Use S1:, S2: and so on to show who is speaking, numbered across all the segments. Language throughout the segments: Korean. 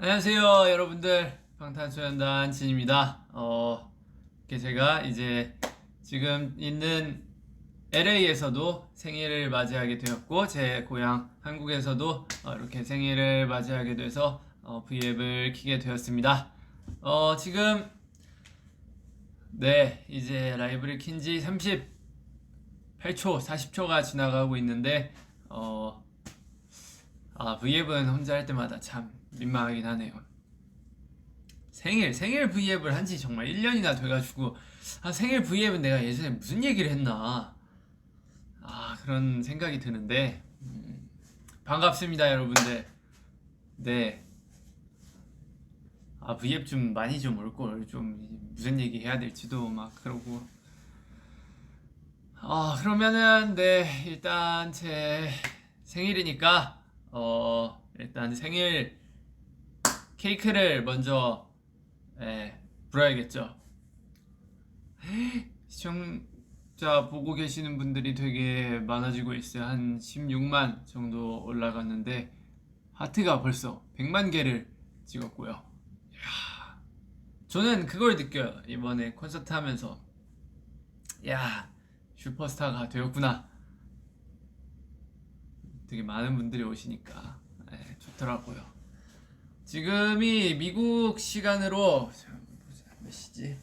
S1: 안녕하세요, 여러분들. 방탄소년단 진입니다. 이렇게 제가 이제 지금 있는 LA에서도 생일을 맞이하게 되었고, 제 고향 한국에서도 이렇게 생일을 맞이하게 돼서 V앱을 키게 되었습니다. 지금 네, 이제 라이브를 킨 지 38초, 40초가 지나가고 있는데, V앱은 혼자 할 때마다 참 민망하긴 하네요. 생일 V앱을 한 지 정말 1년이나 돼가지고, 생일 V앱은 내가 예전에 무슨 얘기를 했나, 그런 생각이 드는데, 반갑습니다, 여러분들. 네. V앱 좀 많이 좀 올걸, 좀, 무슨 얘기 해야 될지도 막 그러고. 그러면은, 네, 일단 제 생일이니까, 일단 생일 케이크를 먼저 불어야겠죠. 시청자 보고 계시는 분들이 되게 많아지고 있어요. 한 16만 정도 올라갔는데 하트가 벌써 100만 개를 찍었고요. 저는 그걸 느껴요. 이번에 콘서트 하면서 야, 슈퍼스타가 되었구나. 되게 많은 분들이 오시니까 좋더라고요. 지금이 미국 시간으로 몇 시지?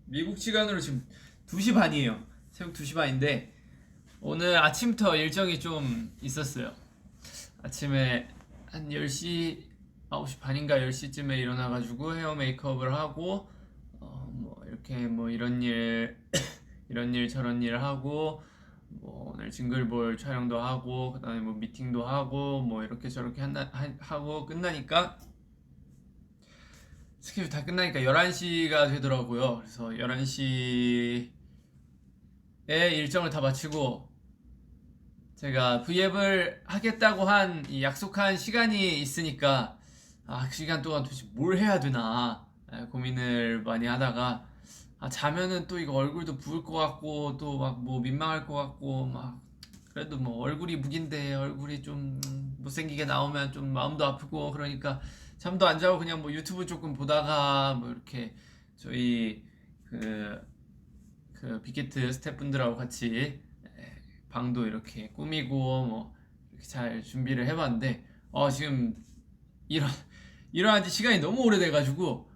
S1: 미국 시간으로 지금 2시 반이에요. 새벽 2시 반인데 오늘 아침부터 일정이 좀 있었어요. 아침에 한 10시, 9시 반인가 10시쯤에 일어나가지고 헤어 메이크업을 하고 뭐 이렇게 뭐 이런 일 이런 일 저런 일 하고 뭐 오늘 징글볼 촬영도 하고 그다음에 뭐 미팅도 하고 뭐 이렇게 저렇게 하고 끝나니까 스케줄 다 끝나니까 11시가 되더라고요. 그래서 11시에 일정을 다 마치고 제가 V앱을 하겠다고 한 이 약속한 시간이 있으니까 그 시간 동안 도대체 뭘 해야 되나 고민을 많이 하다가 자면은 또 이거 얼굴도 부을 것 같고 또 막 뭐 민망할 것 같고 막 그래도 뭐 얼굴이 무긴데 얼굴이 좀 못생기게 나오면 좀 마음도 아프고 그러니까 잠도 안 자고 그냥 뭐 유튜브 조금 보다가 뭐 이렇게 저희 그, 그 빅히트 스태프분들하고 같이 방도 이렇게 꾸미고 뭐 이렇게 잘 준비를 해봤는데 지금 일어 일어난 지 시간이 너무 오래돼가지고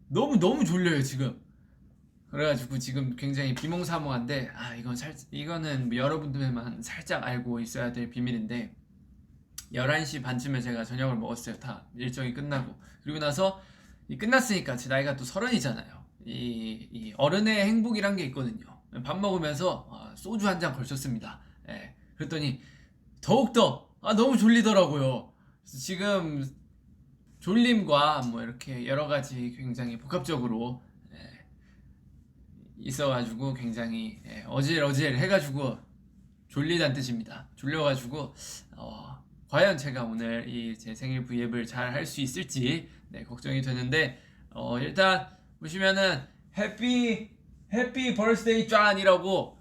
S1: 너무 졸려요 지금. 그래가지고 지금 굉장히 비몽사몽한데 이거는 뭐 여러분들만 살짝 알고 있어야 될 비밀인데 11시 반쯤에 제가 저녁을 먹었어요. 다 일정이 끝나고 그리고 나서 끝났으니까 제 나이가 또 30이잖아요. 이 어른의 행복이란 게 있거든요. 밥 먹으면서 소주 한 잔 걸쳤습니다. 그랬더니 더욱더 너무 졸리더라고요. 그래서 지금 졸림과 뭐 이렇게 여러 가지 굉장히 복합적으로 있어가지고 굉장히 어질어질 해가지고 졸리다는 뜻입니다. 졸려가지고 과연 제가 오늘 이 제 생일 V앱을 잘 할 수 있을지 걱정이 되는데 일단 보시면은 해피 벌스데이 짠이라고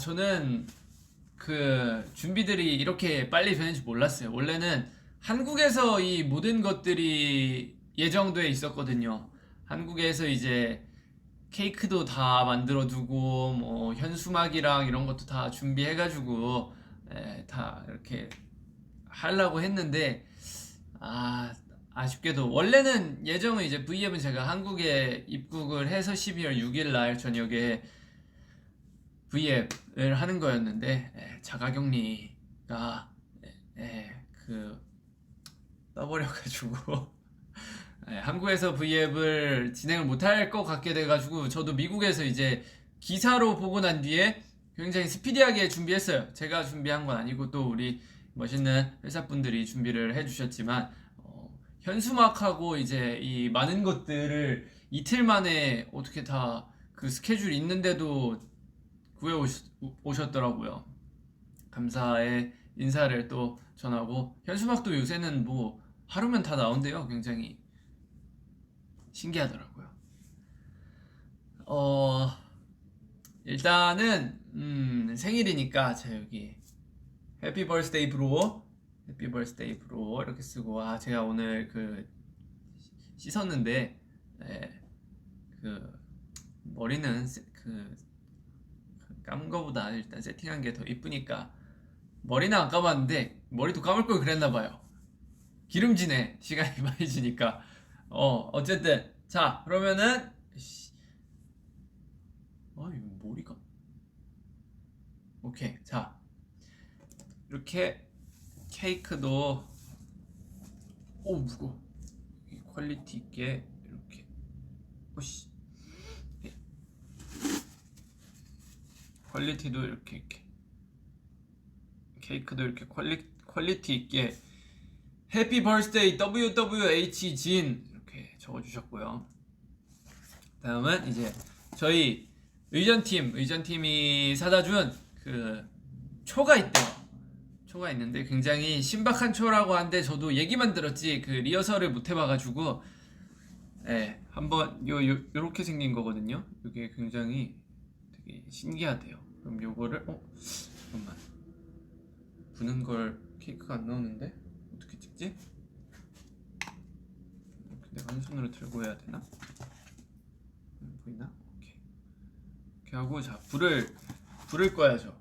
S1: 저는 그 준비들이 이렇게 빨리 되는지 몰랐어요. 원래는 한국에서 이 모든 것들이 예정돼 있었거든요. 한국에서 이제 케이크도 다 만들어두고 뭐 현수막이랑 이런 것도 다 준비해가지고 다 이렇게 하려고 했는데 아쉽게도 원래는 예정은 이제 V앱은 제가 한국에 입국을 해서 12월 6일 날 저녁에 V앱을 하는 거였는데 자가격리가 그 떠버려가지고 한국에서 V앱을 진행을 못할 것 같게 돼가지고 저도 미국에서 이제 기사로 보고 난 뒤에 굉장히 스피디하게 준비했어요. 제가 준비한 건 아니고 또 우리 멋있는 회사분들이 준비를 해주셨지만 현수막하고 이제 이 많은 것들을 이틀 만에 어떻게 다 그 스케줄 있는데도 구해 오셨더라고요. 감사의 인사를 또 전하고 현수막도 요새는 뭐 하루면 다 나온대요. 굉장히 신기하더라고요. 어, 일단은 생일이니까 자 여기 해피 벌스데이 브로 해피 버스데이 브로 이렇게 쓰고, 아 제가 오늘 그 씻었는데 그 머리는 그 감은 거보다 일단 세팅한 게 더 이쁘니까 머리는 안 감았는데 머리도 감을 걸 그랬나봐요. 기름지네. 시간이 많이 지니까. 어쨌든 자 그러면은 이거 머리가 오케이. 자 이렇게 케이크도 무거워. 퀄리티 있게 이렇게 오씨 퀄리티도 이렇게 케이크도 이렇게 퀄리티 있게 해피 버스데이 WWH 진 이렇게 적어주셨고요. 다음은 이제 저희 의전팀이 사다 준 그 초가 있대요. 초가 있는데 굉장히 신박한 초라고 하는데 저도 얘기만 들었지 그 리허설을 못 해봐가지고 한번 요렇게 생긴 거거든요. 이게 굉장히 되게 신기하대요. 그럼 요거를 잠깐만 부는 걸 케이크가 안 나오는데 어떻게 찍지? 내가 한 손으로 들고 해야 되나? 보이나? 오케이. 이렇게 하고 자 불을 꺼야죠.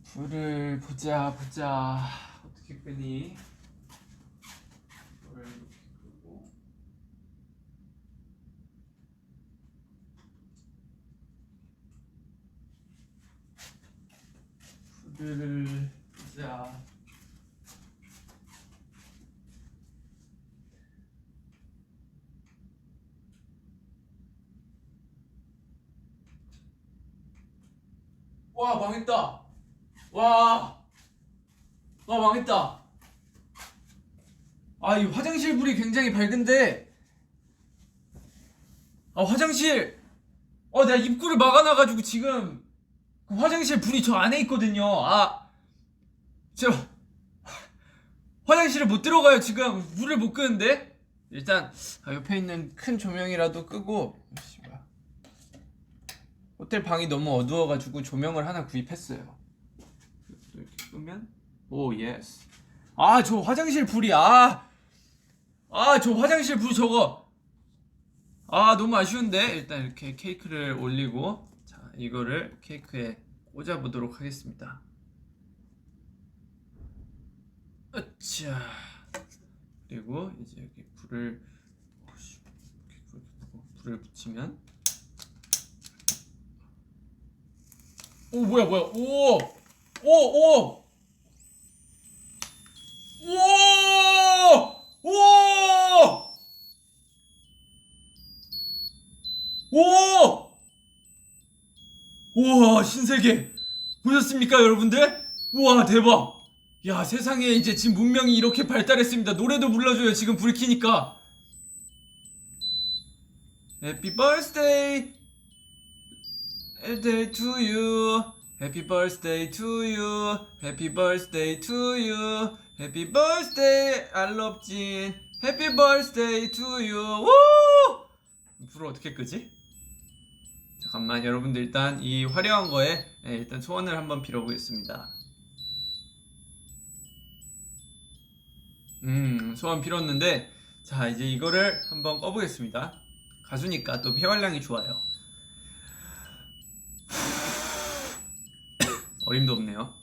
S1: 불을 보자 어떻게 끄니? 불을 이렇게 끄고 불을 보자. 와 망했다. 와 망했다. 이 화장실 불이 굉장히 밝은데 화장실 내가 입구를 막아놔가지고 지금 그 화장실 불이 저 안에 있거든요. 저 화장실을 못 들어가요. 지금 불을 못 끄는데 일단 옆에 있는 큰 조명이라도 끄고 호텔 방이 너무 어두워가지고 조명을 하나 구입했어요. 이렇게 끄면 오 예스. 저 화장실 불이 저 화장실 불 저거 너무 아쉬운데 일단 이렇게 케이크를 올리고 자 이거를 케이크에 꽂아 보도록 하겠습니다. 으쌰. 그리고 이제 여기 불을 붙이면 뭐야 우와 신세계 보셨습니까 여러분들? 우와 대박. 야 세상에 이제 지금 문명이 이렇게 발달했습니다. 노래도 불러줘요 지금 불 켜니까. Happy birthday to you. Happy birthday to you. Happy birthday to you. Happy birthday I love 진. Happy birthday to you. 우! 불을 어떻게 끄지? 잠깐만 여러분들 일단 이 화려한 거에 일단 소원을 한번 빌어보겠습니다. 소원 빌었는데 자 이제 이거를 한번 꺼보겠습니다. 가수니까 또 폐활량이 좋아요. 어림도 없네요.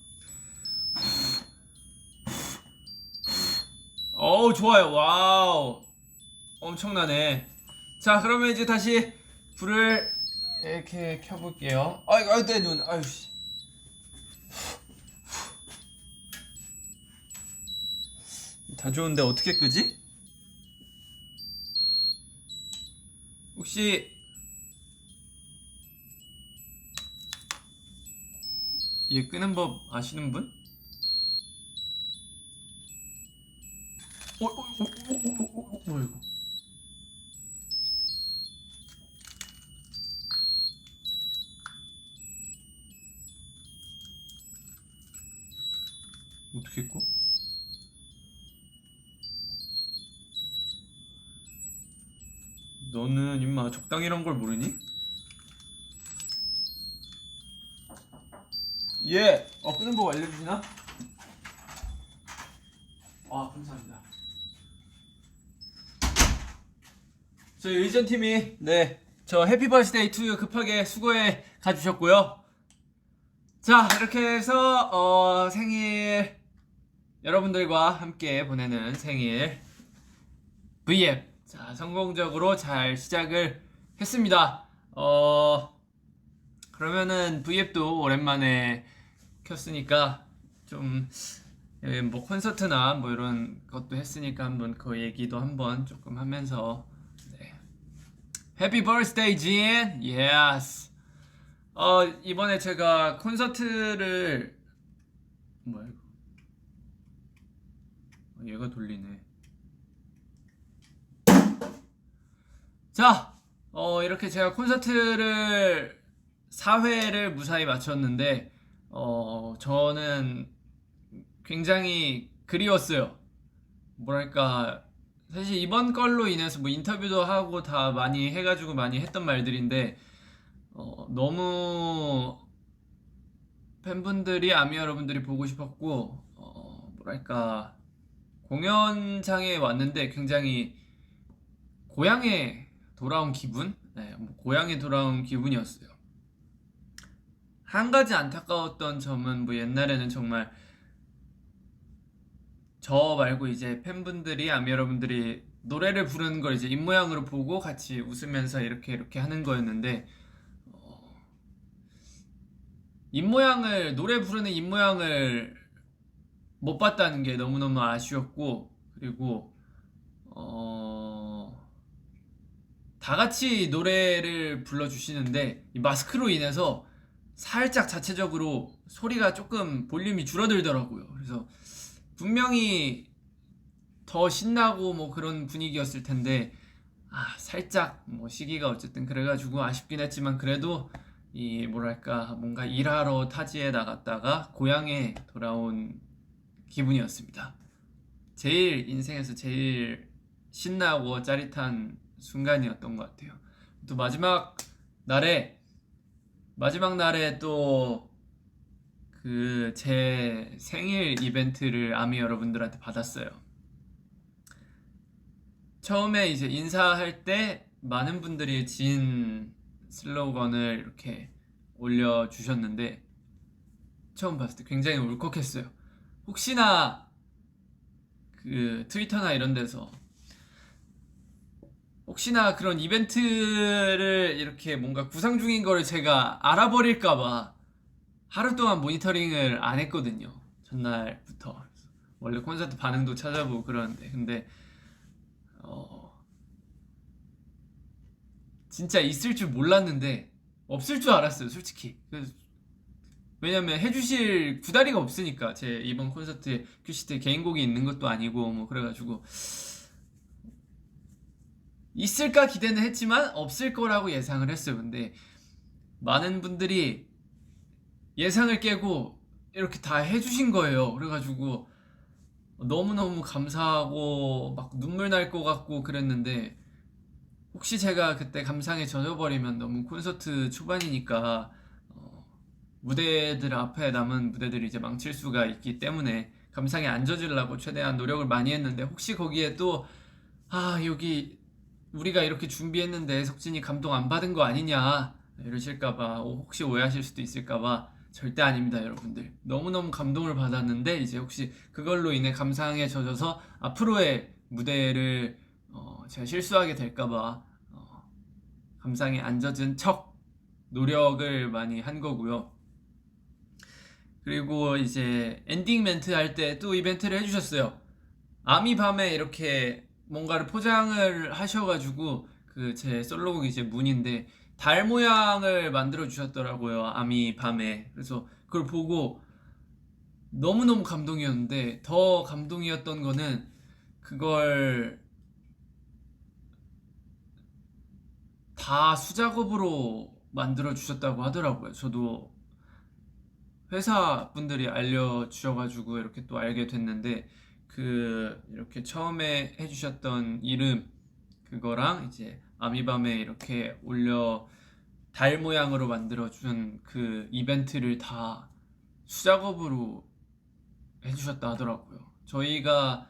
S1: 좋아요. 와우 엄청나네. 자 그러면 이제 다시 불을 이렇게 켜볼게요. 내 눈. 아유씨. 다 좋은데 어떻게 끄지? 혹시 얘 끄는 법 아시는 분? 뭐야 이거? 어떻게 꺼? 너는 임마 적당이란 걸 모르니? 끄는 법 알려주시나? 감사합니다. 저희 의전팀이 저 해피 버스데이 투유 급하게 수고해 가주셨고요. 자, 이렇게 해서 생일 여러분들과 함께 보내는 생일 V앱 자, 성공적으로 잘 시작을 했습니다. 그러면은 V앱도 오랜만에 켰으니까 좀 뭐 콘서트나 뭐 이런 것도 했으니까 한번 그 얘기도 한번 조금 하면서 해피 버스데이 진! 예스! 이번에 제가 콘서트를 뭐야 이거 얘가 돌리네. 자, 이렇게 제가 콘서트를 4회를 무사히 마쳤는데 저는 굉장히 그리웠어요. 뭐랄까 사실 이번 걸로 인해서 뭐 인터뷰도 하고 다 많이 해가지고 많이 했던 말들인데 너무 팬분들이 아미 여러분들이 보고 싶었고 뭐랄까 공연장에 왔는데 굉장히 고향에 돌아온 기분? 뭐 고향에 돌아온 기분이었어요. 한 가지 안타까웠던 점은 뭐 옛날에는 정말 저 말고 이제 팬분들이 아미 여러분들이 노래를 부르는 걸 이제 입모양으로 보고 같이 웃으면서 이렇게 하는 거였는데 입모양을 노래 부르는 입모양을 못 봤다는 게 너무너무 아쉬웠고 그리고 다 같이 노래를 불러주시는데 이 마스크로 인해서 살짝 자체적으로 소리가 조금 볼륨이 줄어들더라고요. 그래서 분명히 더 신나고 뭐 그런 분위기였을 텐데 살짝 뭐 시기가 어쨌든 그래가지고 아쉽긴 했지만 그래도 이 뭐랄까 뭔가 일하러 타지에 나갔다가 고향에 돌아온 기분이었습니다. 제일 인생에서 제일 신나고 짜릿한 순간이었던 것 같아요. 또 마지막 날에 또 그 제 생일 이벤트를 아미 여러분들한테 받았어요. 처음에 이제 인사할 때 많은 분들이 진 슬로건을 이렇게 올려주셨는데 처음 봤을 때 굉장히 울컥했어요. 혹시나 그 트위터나 이런 데서 혹시나 그런 이벤트를 이렇게 뭔가 구상 중인 거를 제가 알아버릴까봐 하루 동안 모니터링을 안 했거든요. 전날부터. 원래 콘서트 반응도 찾아보고 그러는데 근데 진짜 있을 줄 몰랐는데 없을 줄 알았어요, 솔직히. 왜냐면 해주실 구다리가 없으니까 제 이번 콘서트에 큐시트 개인곡이 있는 것도 아니고 뭐 그래가지고 있을까 기대는 했지만 없을 거라고 예상을 했어요. 근데 많은 분들이 예상을 깨고 이렇게 다 해주신 거예요. 그래가지고 너무너무 감사하고 막 눈물 날 것 같고 그랬는데 혹시 제가 그때 감상에 젖어버리면 너무 콘서트 초반이니까 무대들 앞에 남은 무대들이 이제 망칠 수가 있기 때문에 감상에 안 젖으려고 최대한 노력을 많이 했는데 혹시 거기에 또 여기 우리가 이렇게 준비했는데 석진이 감동 안 받은 거 아니냐 이러실까봐 혹시 오해하실 수도 있을까봐 절대 아닙니다, 여러분들. 너무너무 감동을 받았는데 이제 혹시 그걸로 인해 감상에 젖어서 앞으로의 무대를 제가 실수하게 될까봐 감상에 안 젖은 척 노력을 많이 한 거고요. 그리고 이제 엔딩 멘트 할 때 또 이벤트를 해주셨어요. 아미 밤에 이렇게 뭔가를 포장을 하셔가지고 그 제 솔로곡이 이제 문인데 달 모양을 만들어 주셨더라고요, 아미 밤에. 그래서 그걸 보고 너무너무 감동이었는데 더 감동이었던 거는 그걸 다 수작업으로 만들어 주셨다고 하더라고요. 저도 회사 분들이 알려주셔가지고 이렇게 또 알게 됐는데 그 이렇게 처음에 해주셨던 이름 그거랑 이제 아미밤에 이렇게 올려 달 모양으로 만들어준 그 이벤트를 다 수작업으로 해주셨다 하더라고요. 저희가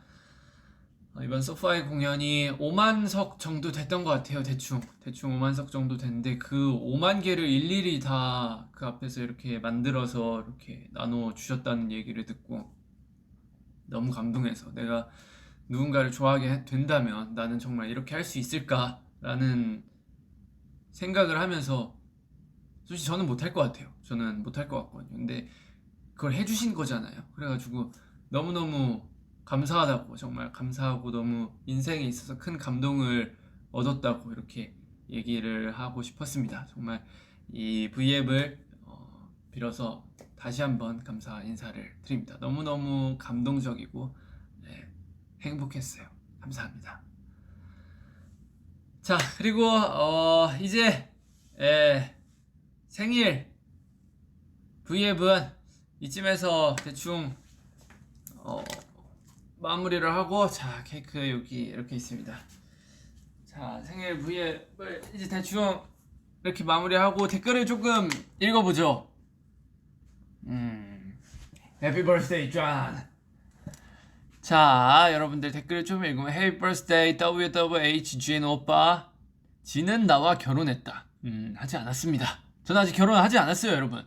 S1: 이번 소파의 공연이 5만 석 정도 됐던 것 같아요. 대충 5만 석 정도 됐는데 그 5만 개를 일일이 다 그 앞에서 이렇게 만들어서 이렇게 나눠 주셨다는 얘기를 듣고 너무 감동해서 내가 누군가를 좋아하게 된다면 나는 정말 이렇게 할 수 있을까라는 생각을 하면서 솔직히 저는 못할 것 같아요. 저는 못할 것 같거든요. 근데 그걸 해주신 거잖아요. 그래가지고 너무너무 감사하다고, 정말 감사하고 너무 인생에 있어서 큰 감동을 얻었다고 이렇게 얘기를 하고 싶었습니다. 정말 이 V앱을 빌어서 다시 한번 감사 인사를 드립니다. 너무너무 감동적이고 네, 행복했어요. 감사합니다. 자, 그리고 이제 생일 V앱은 이쯤에서 대충 마무리를 하고, 자, 케이크 여기 이렇게 있습니다. 자, 생일 V앱을 이제 대충 이렇게 마무리하고 댓글을 조금 읽어보죠. Happy birthday, John. 자, 여러분들 댓글을 좀 읽으면 Happy birthday, WWHGN 오빠. 지는 나와 결혼했다. 하지 않았습니다. 저는 아직 결혼하지 않았어요, 여러분.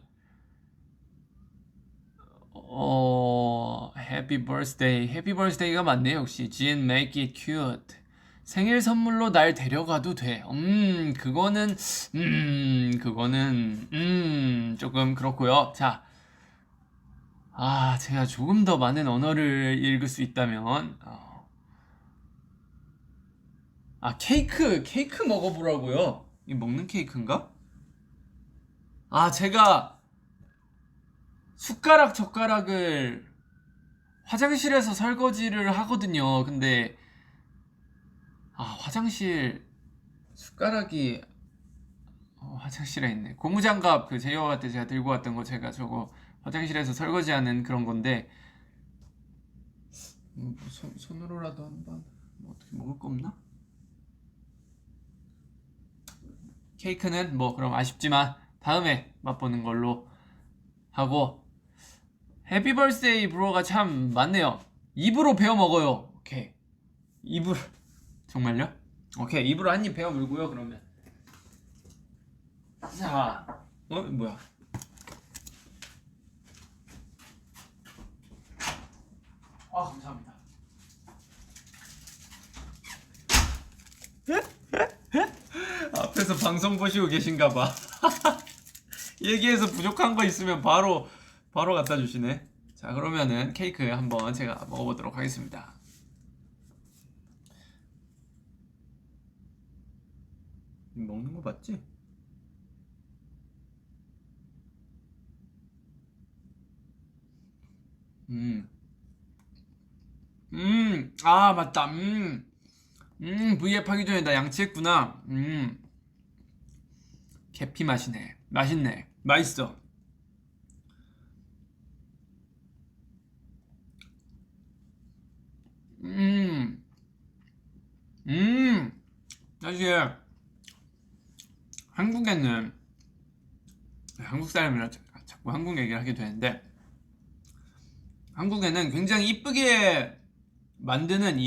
S1: Happy birthday. Happy birthday가 맞네요, 역시. Jin, make it cute. 생일 선물로 날 데려가도 돼. 그거는 조금 그렇고요. 자, 제가 조금 더 많은 언어를 읽을 수 있다면, 케이크 먹어보라고요. 이 먹는 케이크인가? 제가 숟가락 젓가락을 화장실에서 설거지를 하거든요. 근데 화장실 숟가락이 화장실에 있네. 고무장갑 그 제이와 때 제가 들고 왔던 거, 제가 저거 화장실에서 설거지하는 그런 건데 손으로라도 한번 어떻게 먹을 거 없나? 케이크는 그럼 아쉽지만 다음에 맛보는 걸로 하고, 해피 벌스데이 브로가 참 많네요. 입으로 베어 먹어요. 오케이, 입으로. 정말요? 오케이, 입으로 한 입 베어 물고요. 그러면 자, 뭐야? 감사합니다. 앞에서 방송 보시고 계신가봐. 얘기해서 부족한 거 있으면 바로 갖다 주시네. 자, 그러면은 케이크 한번 제가 먹어보도록 하겠습니다. 먹는 거 맞지? 맞다. V앱 하기 전에 나 양치했구나. 계피 맛이네. 맛있네. 맛있어. 사실 한국에는, 한국 사람이라 자꾸 한국 얘기를 하게 되는데, 한국에는 굉장히 이쁘게 만드는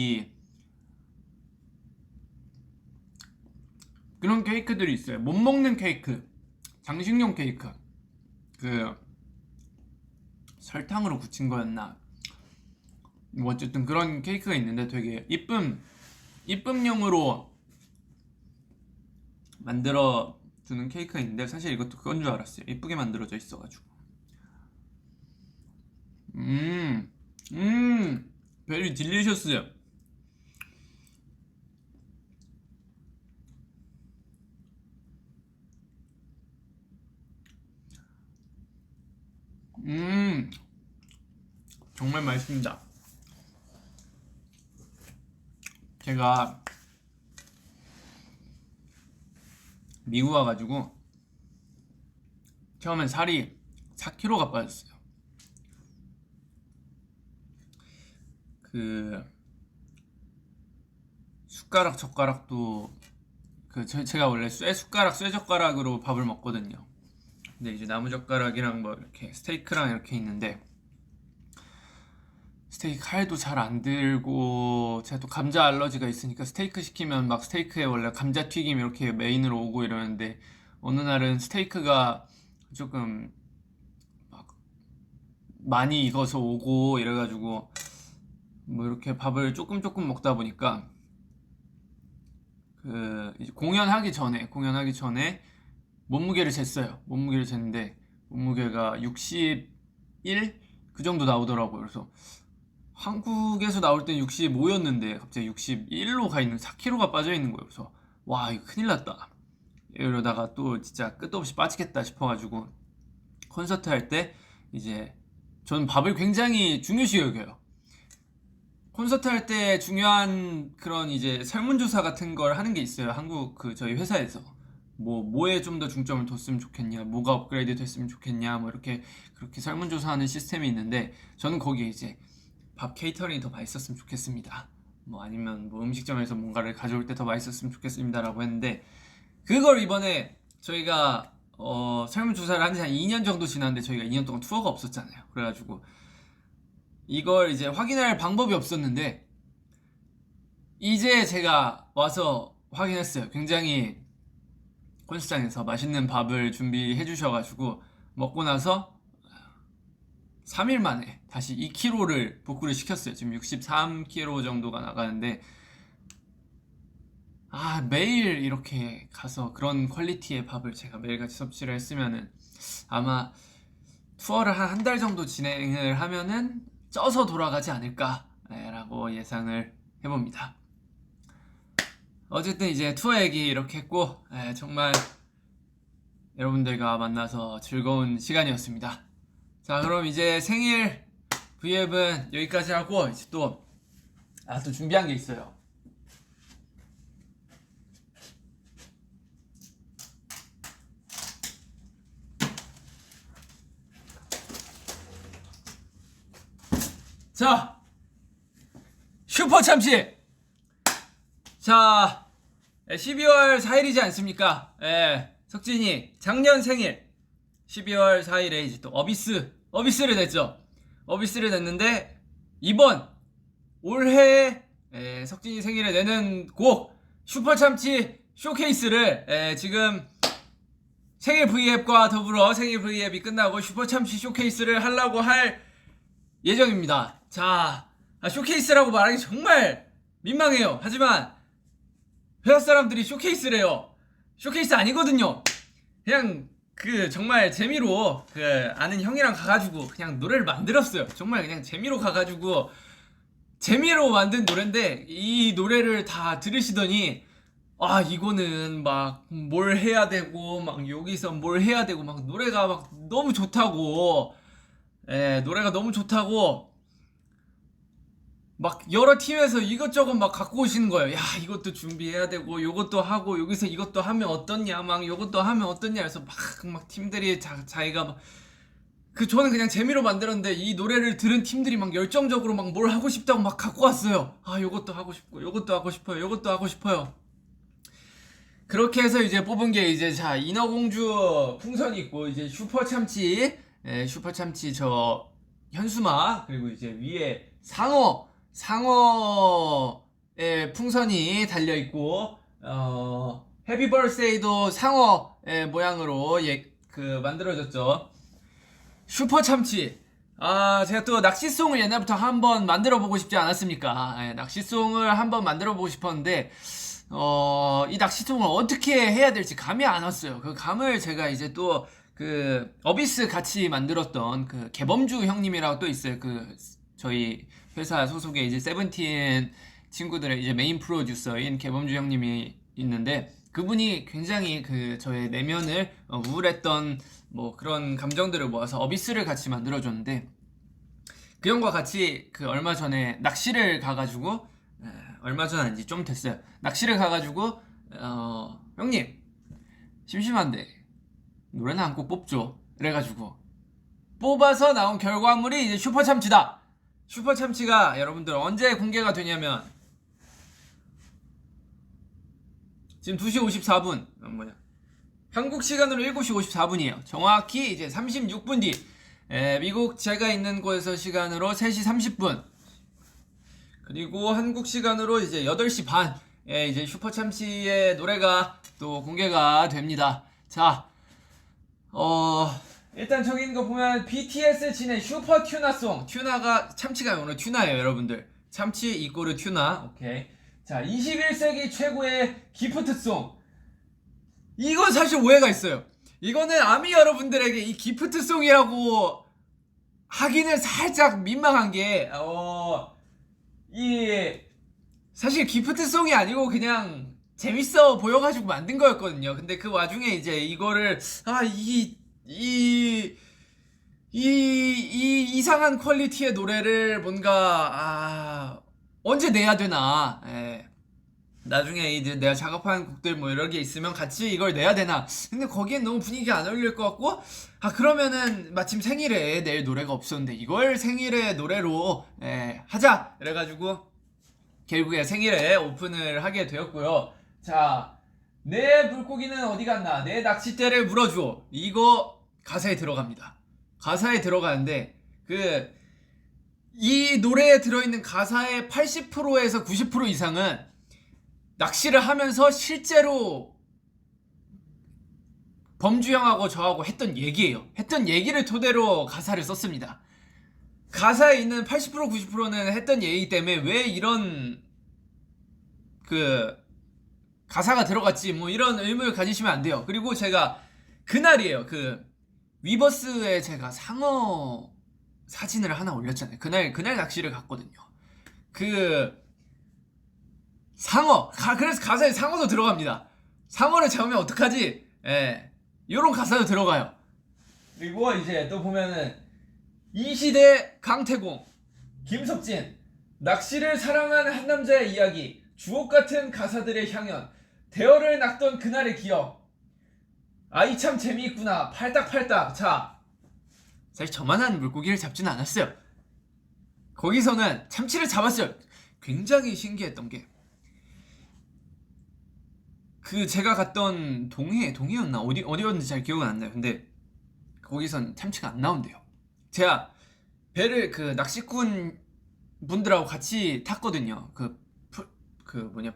S1: 그런 케이크들이 있어요. 못 먹는 케이크, 장식용 케이크, 그 설탕으로 굳힌 거였나, 어쨌든 그런 케이크가 있는데 되게 이쁨용으로 만들어 주는 케이크가 있는데, 사실 이것도 그건 줄 알았어요. 이쁘게 만들어져 있어가지고. 베리 딜리셔스요. 정말 맛있습니다. 제가 미국 와가지고 처음엔 살이 4kg가 빠졌어요. 그 숟가락 젓가락도 제가 원래 쇠젓가락으로 밥을 먹거든요. 근데 이제 나무젓가락이랑 이렇게 스테이크랑 이렇게 있는데, 스테이크 칼도 잘 안 들고 제가 또 감자 알러지가 있으니까 스테이크 시키면 막 스테이크에 원래 감자튀김 이렇게 메인으로 오고 이러는데 어느 날은 스테이크가 조금 막 많이 익어서 오고 이래가지고 뭐 이렇게 밥을 조금 먹다 보니까 그 이제 공연하기 전에 몸무게를 쟀어요. 몸무게를 쟀는데 몸무게가 61 그 정도 나오더라고요. 그래서 한국에서 나올 땐 65였는데 갑자기 61로 가 있는 4kg가 빠져 있는 거예요. 그래서 와 이거 큰일 났다. 이러다가 또 진짜 끝도 없이 빠지겠다 싶어가지고 콘서트 할 때 이제 저는 밥을 굉장히 중요시 여겨요. 콘서트 할 때 중요한 그런 이제 설문조사 같은 걸 하는 게 있어요. 한국 그 저희 회사에서 뭐에 좀 더 중점을 뒀으면 좋겠냐, 뭐가 업그레이드 됐으면 좋겠냐, 뭐 이렇게 그렇게 설문조사하는 시스템이 있는데 저는 거기에 이제 밥 케이터링이 더 맛있었으면 좋겠습니다. 뭐 아니면 뭐 음식점에서 뭔가를 가져올 때 더 맛있었으면 좋겠습니다라고 했는데 그걸 이번에 저희가 설문조사를 한 지 한 2년 정도 지났는데 저희가 2년 동안 투어가 없었잖아요. 그래가지고 이걸 이제 확인할 방법이 없었는데 이제 제가 와서 확인했어요. 굉장히 콘서트장에서 맛있는 밥을 준비해 주셔가지고 먹고 나서 3일 만에 다시 2kg를 복구를 시켰어요. 지금 63kg 정도가 나가는데 매일 이렇게 가서 그런 퀄리티의 밥을 제가 매일같이 섭취를 했으면은 아마 투어를 한 달 정도 진행을 하면은 쪄서 돌아가지 않을까라고 예상을 해봅니다. 어쨌든 이제 투어 얘기 이렇게 했고 정말 여러분들과 만나서 즐거운 시간이었습니다. 자 그럼 이제 생일 V앱은 여기까지 하고 이제 또 준비한 게 있어요. 자 슈퍼 참치. 자 12월 4일이지 않습니까? 석진이 작년 생일 12월 4일에 이제 또 어비스를 냈죠. 어비스를 냈는데 이번 올해 석진이 생일에 내는 곡 슈퍼참치 쇼케이스를 지금 생일 V앱과 더불어 생일 V앱이 끝나고 슈퍼참치 쇼케이스를 하려고 할 예정입니다. 자 쇼케이스라고 말하기 정말 민망해요. 하지만 회사 사람들이 쇼케이스래요. 쇼케이스 아니거든요. 그냥 정말 재미로 아는 형이랑 가가지고 그냥 노래를 만들었어요. 정말 그냥 재미로 가가지고 재미로 만든 노래인데 이 노래를 다 들으시더니 이거는 막 뭘 해야 되고 막 여기서 뭘 해야 되고 막 노래가 막 너무 좋다고 노래가 너무 좋다고 막 여러 팀에서 이것저것 막 갖고 오시는 거예요. 야 이것도 준비해야 되고 요것도 하고 여기서 이것도 하면 어떻냐 막 요것도 하면 어떻냐 해서 막 팀들이 자기가 막 저는 그냥 재미로 만들었는데 이 노래를 들은 팀들이 막 열정적으로 막 뭘 하고 싶다고 막 갖고 왔어요. 요것도 하고 싶고 요것도 하고 싶어요. 요것도 하고 싶어요. 그렇게 해서 이제 뽑은 게 이제 인어공주 풍선이 있고 이제 슈퍼참치 저 현수막 그리고 이제 위에 상어의 풍선이 달려있고 해피 버스데이도 상어의 모양으로 만들어졌죠. 슈퍼참치 제가 또 낚시송을 옛날부터 한번 만들어보고 싶지 않았습니까? 낚시송을 한번 만들어보고 싶었는데 이 낚시송을 어떻게 해야 될지 감이 안 왔어요. 그 감을 제가 이제 또 어비스 같이 만들었던 개범주 형님이라고 또 있어요. 저희 회사 소속의 이제 세븐틴 친구들의 이제 메인 프로듀서인 개범주 형님이 있는데 그분이 굉장히 저의 내면을 우울했던 뭐 그런 감정들을 모아서 어비스를 같이 만들어줬는데 그 형과 같이 얼마 전에 낚시를 가가지고 얼마 전 아닌지 좀 됐어요. 낚시를 가가지고 형님 심심한데 노래는 한 곡 뽑죠. 그래가지고 뽑아서 나온 결과물이 이제 슈퍼참치다. 슈퍼참치가 여러분들 언제 공개가 되냐면 지금 2시 54분 한국 시간으로 7시 54분이에요. 정확히 이제 36분 뒤 미국 제가 있는 곳에서 시간으로 3시 30분 그리고 한국 시간으로 이제 8시 반에 이제 슈퍼참치의 노래가 또 공개가 됩니다. 자, 일단 저기 있는 거 보면 BTS 진의 슈퍼 튜나송. 튜나가 참치가 오늘 튜나예요, 여러분들. 참치 이꼬르 튜나. 오케이. 자, 21세기 최고의 기프트송. 이건 사실 오해가 있어요. 이거는 아미 여러분들에게 이 기프트송이라고 하기는 살짝 민망한 게, 사실 기프트송이 아니고 그냥 재밌어 보여가지고 만든 거였거든요. 근데 그 와중에 이제 이거를, 이상한 퀄리티의 노래를 뭔가, 언제 내야 되나. 예. 나중에 이제 내가 작업한 곡들 뭐 여러 개 있으면 같이 이걸 내야 되나. 근데 거기엔 너무 분위기가 안 어울릴 것 같고, 그러면은 마침 생일에 낼 노래가 없었는데 이걸 생일에 노래로 하자. 그래가지고 결국에 생일에 오픈을 하게 되었고요. 자, 내 물고기는 어디 갔나? 내 낚싯대를 물어줘. 이거 가사에 들어갑니다. 가사에 들어가는데 이 노래에 들어있는 가사의 80%에서 90% 이상은 낚시를 하면서 실제로 범주형하고 저하고 했던 얘기예요. 했던 얘기를 토대로 가사를 썼습니다. 가사에 있는 80% 90%는 했던 얘기 때문에 왜 이런 가사가 들어갔지 뭐 이런 의문을 가지시면 안 돼요. 그리고 제가 그날이에요. 위버스에 제가 상어 사진을 하나 올렸잖아요. 그날 낚시를 갔거든요. 상어. 그래서 가사에 상어도 들어갑니다. 상어를 잡으면 어떡하지? 요런 가사도 들어가요. 그리고 이제 또 보면은 이 시대 강태공, 김석진, 낚시를 사랑한 한 남자의 이야기, 주옥같은 가사들의 향연, 대어를 낚던 그날의 기억. 이 참 재미있구나. 팔딱팔딱. 자, 사실 저만한 물고기를 잡지는 않았어요. 거기서는 참치를 잡았어요. 굉장히 신기했던 게 제가 갔던 동해였나 어디였는지 잘 기억은 안 나요. 근데 거기선 참치가 안 나온대요. 제가 배를 낚시꾼 분들하고 같이 탔거든요.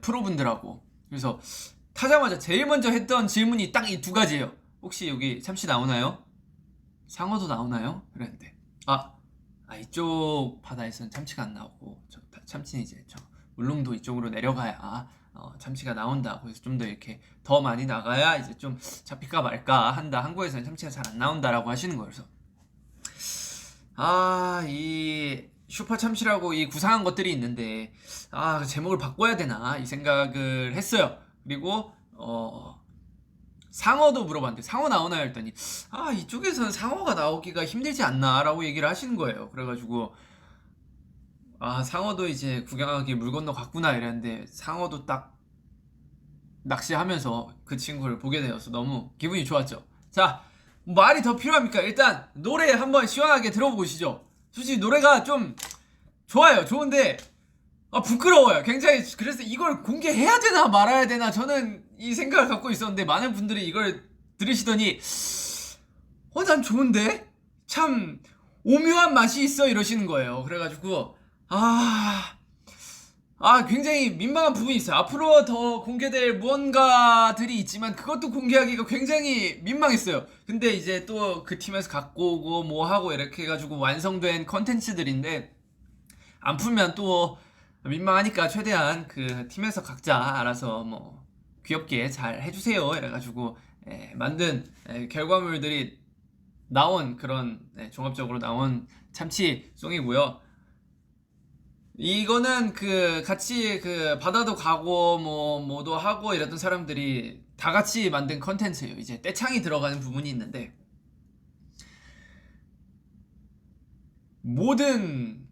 S1: 프로분들하고. 그래서 타자마자 제일 먼저 했던 질문이 딱 이 두 가지예요. 혹시 여기 참치 나오나요? 상어도 나오나요? 그랬는데 이쪽 바다에서는 참치가 안 나오고 참치는 이제 저 울릉도 이쪽으로 내려가야 참치가 나온다. 그래서 좀 더 이렇게 더 많이 나가야 이제 좀 잡힐까 말까 한다. 한국에서는 참치가 잘 안 나온다라고 하시는 거예요. 그래서 이 슈퍼 참치라고 이 구상한 것들이 있는데 그 제목을 바꿔야 되나 이 생각을 했어요. 그리고 상어도 물어봤는데 상어 나오나요? 했더니 이쪽에서는 상어가 나오기가 힘들지 않나 라고 얘기를 하시는 거예요. 그래가지고 상어도 이제 구경하기 물 건너 갔구나 이랬는데 상어도 딱 낚시하면서 그 친구를 보게 되어서 너무 기분이 좋았죠. 자, 말이 더 필요합니까? 일단 노래 한번 시원하게 들어보시죠. 솔직히 노래가 좀 좋아요. 좋은데 부끄러워요. 굉장히. 그래서 이걸 공개해야 되나 말아야 되나 저는 이 생각을 갖고 있었는데 많은 분들이 이걸 들으시더니 난 좋은데? 참 오묘한 맛이 있어 이러시는 거예요. 그래가지고 굉장히 민망한 부분이 있어요. 앞으로 더 공개될 무언가들이 있지만 그것도 공개하기가 굉장히 민망했어요. 근데 이제 또 그 팀에서 갖고 오고 뭐 하고 이렇게 해가지고 완성된 컨텐츠들인데 안 풀면 또 민망하니까 최대한 그 팀에서 각자 알아서 뭐 귀엽게 잘 해주세요 이래가지고 만든 결과물들이 나온 그런 종합적으로 나온 참치송이고요. 이거는 같이 바다도 가고 뭐도 하고 이랬던 사람들이 다 같이 만든 컨텐츠예요. 이제 떼창이 들어가는 부분이 있는데 모든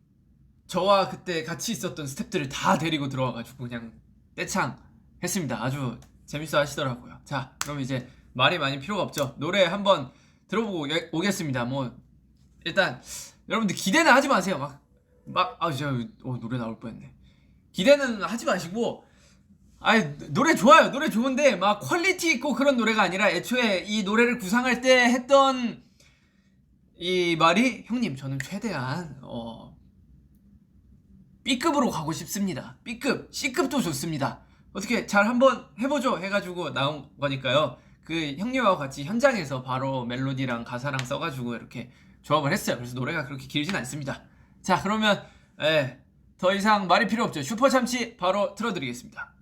S1: 저와 그때 같이 있었던 스태프들을 다 데리고 들어와가지고 그냥 떼창 했습니다. 아주 재밌어 하시더라고요. 자, 그럼 이제 말이 많이 필요가 없죠. 노래 한번 들어보고 오겠습니다. 일단 여러분들 기대는 하지 마세요. 진짜 노래 나올 뻔했네. 기대는 하지 마시고 노래 좋아요. 노래 좋은데 막 퀄리티 있고 그런 노래가 아니라 애초에 이 노래를 구상할 때 했던 이 말이 형님 저는 최대한 B급으로 가고 싶습니다. B급, C급도 좋습니다. 어떻게 잘 한번 해보죠 해가지고 나온 거니까요. 그 형님하고 같이 현장에서 바로 멜로디랑 가사랑 써가지고 이렇게 조합을 했어요. 그래서 노래가 그렇게 길진 않습니다. 자, 그러면 더 이상 말이 필요 없죠. 슈퍼참치 바로 틀어드리겠습니다.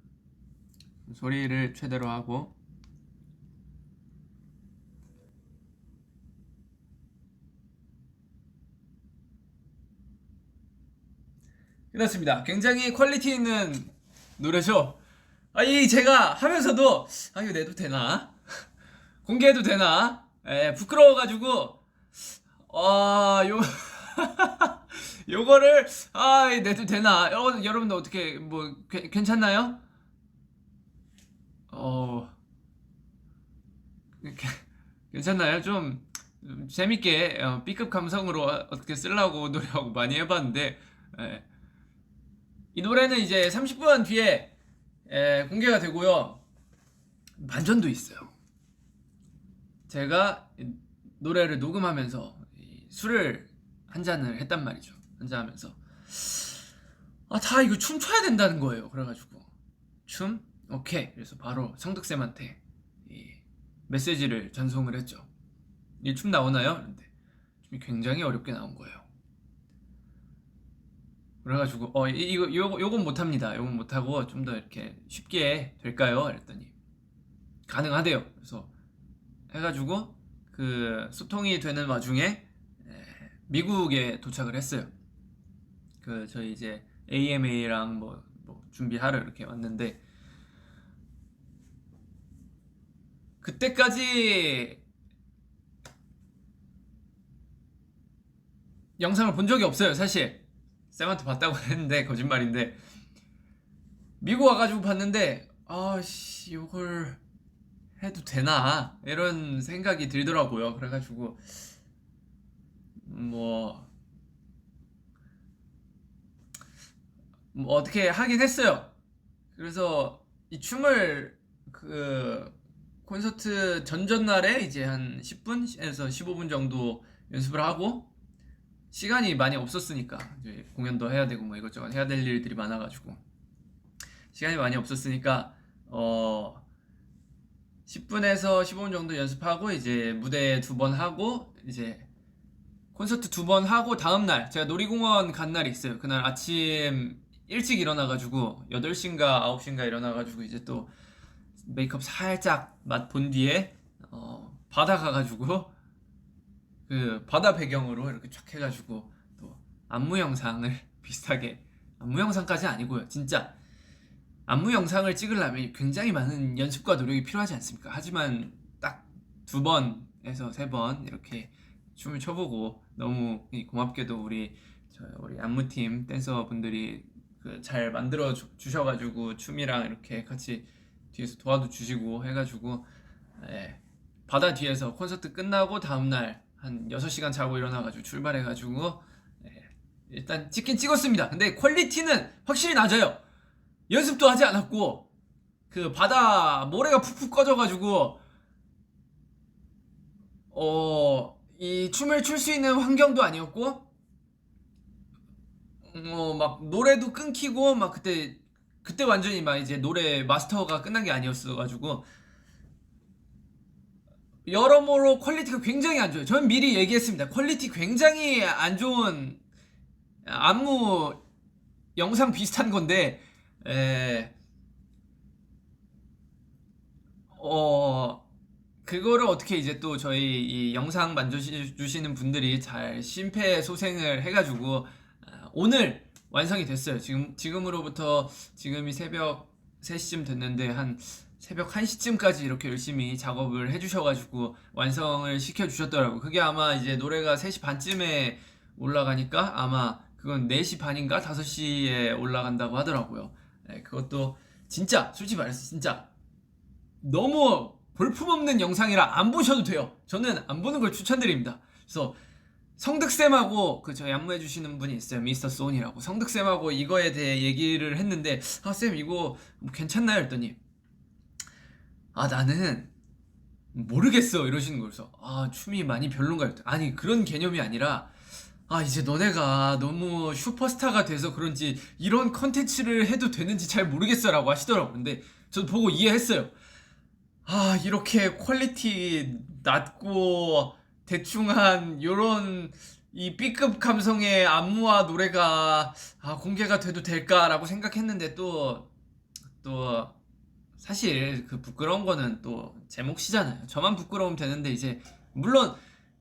S1: 소리를 최대로 하고. 끝났습니다. 굉장히 퀄리티 있는 노래죠. 이 제가 하면서도 이거 내도 되나? 공개해도 되나? 부끄러워가지고 요 요거를 내도 되나? 여러분들 어떻게 뭐 괜찮나요? 괜찮나요? 좀 재밌게 B급 감성으로 어떻게 쓰려고 노력하고 많이 해봤는데 이 노래는 이제 30분 뒤에 공개가 되고요. 반전도 있어요. 제가 노래를 녹음하면서 술을 한 잔을 했단 말이죠. 한잔 하면서 다 이거 춤춰야 된다는 거예요. 그래가지고 춤? 오케이. 그래서 바로 성득쌤한테 메시지를 전송을 했죠. 이 춤 나오나요? 근데 춤이 굉장히 어렵게 나온 거예요. 그래가지고 요건 못합니다. 요건 못하고 좀 더 이렇게 쉽게 될까요? 그랬더니 가능하대요. 그래서 해가지고 그 소통이 되는 와중에 미국에 도착을 했어요. 그 저희 이제 AMA랑 뭐 준비하러 이렇게 왔는데 그때까지 영상을 본 적이 없어요. 사실 쌤한테 봤다고 했는데 거짓말인데 미국 와가지고 봤는데 요걸 해도 되나 이런 생각이 들더라고요. 그래가지고 뭐 어떻게 하긴 했어요. 그래서 이 춤을 그 콘서트 전전날에 이제 한 10분에서 15분 정도 연습을 하고 시간이 많이 없었으니까 이제 공연도 해야 되고 뭐 이것저것 해야 될 일들이 많아가지고 시간이 많이 없었으니까 10분에서 15분 정도 연습하고 이제 무대 2번 하고 이제 콘서트 2번 하고 다음날 제가 놀이공원 간 날이 있어요. 그날 아침 일찍 일어나가지고 8시인가 9시인가 일어나가지고 이제 또 메이크업 살짝 맛 본 뒤에 바다 가가지고 그 바다 배경으로 이렇게 쫙 해가지고 또 안무 영상을 비슷하게 안무 영상까지 아니고요. 진짜 안무 영상을 찍으려면 굉장히 많은 연습과 노력이 필요하지 않습니까? 하지만 딱 2번에서 3번 이렇게 춤을 춰보고 너무 고맙게도 우리 안무팀 댄서분들이 잘 만들어 주셔가지고 춤이랑 이렇게 같이 뒤에서 도와도 주시고 해가지고 바다 뒤에서 콘서트 끝나고 다음날 한 6시간 자고 일어나가지고 출발해가지고 일단 찍긴 찍었습니다. 근데 퀄리티는 확실히 낮아요. 연습도 하지 않았고 그 바다 모래가 푹푹 꺼져가지고 이 춤을 출 수 있는 환경도 아니었고 막 노래도 끊기고 막 그때 완전히 막 이제 노래 마스터가 끝난 게 아니었어가지고 여러모로 퀄리티가 굉장히 안 좋아요. 전 미리 얘기했습니다. 퀄리티 굉장히 안 좋은 안무 영상 비슷한 건데 그거를 어떻게 이제 또 저희 이 영상 만져주시는 분들이 잘 심폐소생을 해가지고 오늘 완성이 됐어요. 지금으로부터 지금이 새벽 3시쯤 됐는데 한 새벽 1시쯤까지 이렇게 열심히 작업을 해주셔가지고 완성을 시켜주셨더라고요. 그게 아마 이제 노래가 3시 반쯤에 올라가니까 아마 그건 4시 반인가 5시에 올라간다고 하더라고요. 그것도 진짜 솔직히 말해서 진짜 너무 볼품없는 영상이라 안 보셔도 돼요. 저는 안 보는 걸 추천드립니다. 그래서 성득쌤하고 저희 안무해주시는 분이 있어요. 미스터 소니라고. 성득쌤하고 이거에 대해 얘기를 했는데 쌤 이거 뭐 괜찮나요? 했더니 나는 모르겠어 이러시는 거예요. 그래서 춤이 많이 별론가요? 아니 그런 개념이 아니라 아, 이제 너네가 너무 슈퍼스타가 돼서 그런지 이런 컨텐츠를 해도 되는지 잘 모르겠어라고 하시더라고요. 근데 저도 보고 이해했어요. 아, 이렇게 퀄리티 낮고 대충한 요런 이 B급 감성의 안무와 노래가 공개가 돼도 될까라고 생각했는데 또 사실 그 부끄러운 거는 또 제 몫이잖아요. 저만 부끄러우면 되는데 이제 물론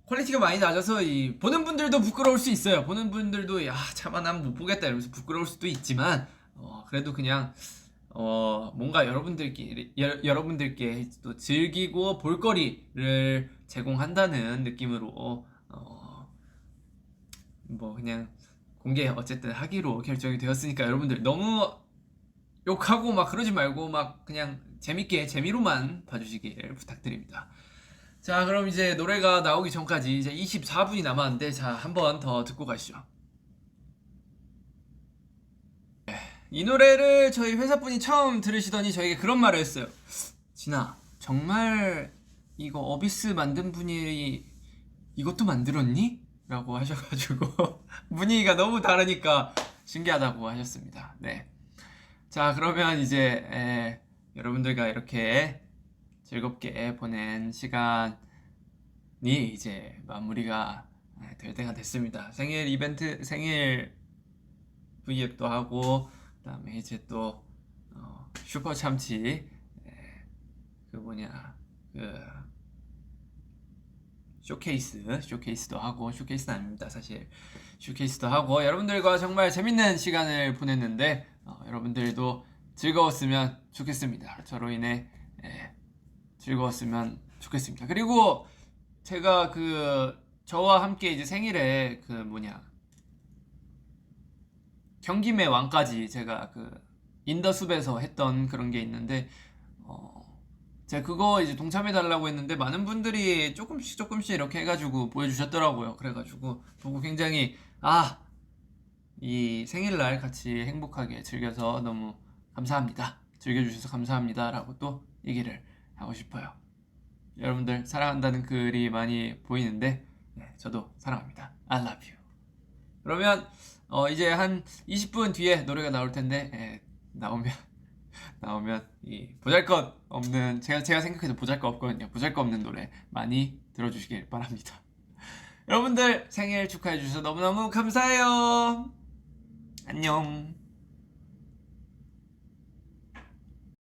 S1: 퀄리티가 많이 낮아서 이 보는 분들도 부끄러울 수 있어요. 보는 분들도 차마 난 못 보겠다 이러면서 부끄러울 수도 있지만 그래도 그냥 뭔가 여러분들께 또 즐기고 볼거리를 제공한다는 느낌으로 뭐 그냥 공개 어쨌든 하기로 결정이 되었으니까 여러분들 너무 욕하고 막 그러지 말고 막 그냥 재밌게 재미로만 봐주시길 부탁드립니다. 자, 그럼 이제 노래가 나오기 전까지 이제 24분이 남았는데 자, 한 번 더 듣고 가시죠. 이 노래를 저희 회사분이 처음 들으시더니 저에게 그런 말을 했어요. 진아, 정말 이거 어비스 만든 분이 이것도 만들었니? 라고 하셔가지고 분위기가 너무 다르니까 신기하다고 하셨습니다. 네. 자, 그러면 이제 여러분들과 이렇게 즐겁게 보낸 시간이 이제 마무리가 될 때가 됐습니다. 생일 이벤트, 생일 V앱도 하고 그다음에 이제 또 슈퍼 참치 그 쇼케이스도 하고 쇼케이스는 아닙니다 사실 쇼케이스도 하고 여러분들과 정말 재밌는 시간을 보냈는데 여러분들도 즐거웠으면 좋겠습니다. 저로 인해 즐거웠으면 좋겠습니다. 그리고 제가 저와 함께 이제 생일에 경김의 왕까지 제가 인더숲에서 했던 그런 게 있는데 제가 그거 이제 동참해달라고 했는데 많은 분들이 조금씩 이렇게 해가지고 보여주셨더라고요. 그래가지고 보고 굉장히 이 생일날 같이 행복하게 즐겨서 너무 감사합니다. 즐겨주셔서 감사합니다 라고 또 얘기를 하고 싶어요. 여러분들 사랑한다는 글이 많이 보이는데 저도 사랑합니다. I love you. 그러면 이제 한 20분 뒤에 노래가 나올 텐데 나오면 이 보잘것없는 제가 생각해도 보잘것없거든요. 보잘것없는 노래 많이 들어주시길 바랍니다. 여러분들 생일 축하해 주셔서 너무너무 감사해요. 안녕.